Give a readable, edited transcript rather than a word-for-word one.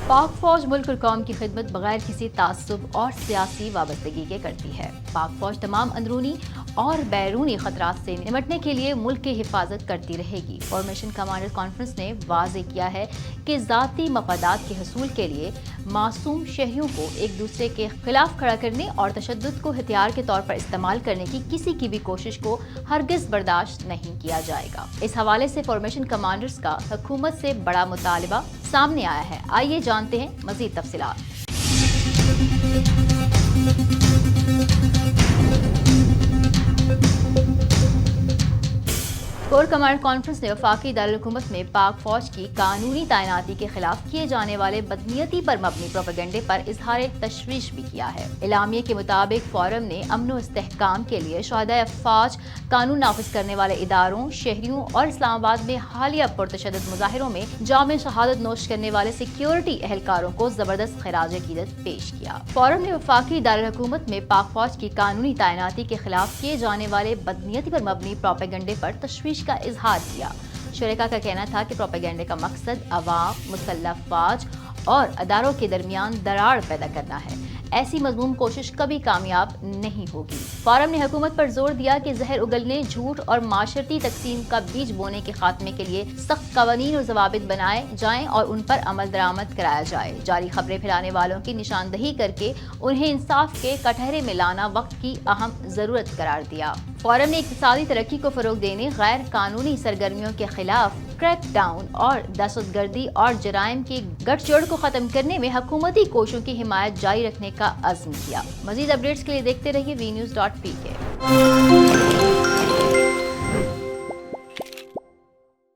पाक फौज मुल्क और कौम की खिदमत बगैर किसी तासुब और सियासी वाबस्तगी के करती है। पाक फौज तमाम अंदरूनी और बैरूनी खतरात से निपटने के लिए मुल्क की हिफाजत करती रहेगी। फॉर्मेशन कमांडर कॉन्फ्रेंस ने वाज़ेह किया है कि ज़ाती मफादात के हसूल के लिए मासूम शहरियों को एक दूसरे के खिलाफ खड़ा करने और तशद्दुद को हथियार के तौर पर इस्तेमाल करने की किसी की भी कोशिश को हरगिज़ बर्दाश्त नहीं किया जाएगा। इस हवाले से फॉर्मेशन कमांडर्स का हुकूमत से बड़ा मुतालबा सामने आया है। आइए जानते हैं मज़ीद तफसीलात। कोर कमांड कॉन्फ्रेंस ने वफाकी दारुल-हुकूमत में पाक फौज की कानूनी तैनाती के खिलाफ किए जाने वाले बदनीयती पर मबनी प्रोपेगेंडे पर इजहार तशवीश भी किया है। इलामिये के मुताबिक फोरम ने अमन व इस्तेहकाम के लिए शुहदाए अफवाज, कानून नाफिज करने वाले इदारों, शहरियों और इस्लामाबाद में हालिया पुरतशद्दुद मुजाहिरों में जामे शहादत नोश करने वाले सिक्योरिटी एहलकारों को जबरदस्त खिराज अकीदत पेश किया। फोरम ने वफाकी दारुल-हुकूमत में पाक फौज की कानूनी तैनाती के खिलाफ किए जाने वाले बदनीयती पर मबनी प्रोपेगेंडे पर तशवीश का इजहार किया। शुरका का कहना था कि प्रोपेगेंडे का मकसद अवाम, मुसल्लह अफवाज और अदारों के दरमियान दरार पैदा करना है। ऐसी मज़मूम कोशिश कभी कामयाब नहीं होगी। फोरम ने हुकूमत पर जोर दिया कि जहर उगलने, झूठ और माशरती तकसीम का बीज बोने के खात्मे के लिए सख्त कवानीन और जवाबित बनाए जाएं और उन पर अमल दरामद कराया जाए। जारी खबरें फैलाने वालों की निशानदही करके उन्हें इंसाफ के कटहरे में लाना वक्त की अहम जरूरत करार दिया। फोरम ने इक़्तिसादी तरक्की को फरोग देने, गैर कानूनी सरगर्मियों के खिलाफ क्रैक डाउन और दहशतगर्दी और जराइम की गठजोड़ को खत्म करने में हुकूमती कोशिशों की हिमायत जारी रखने का अज़्म किया। मज़ीद अपडेट्स के लिए देखते रहिए vnews.pk।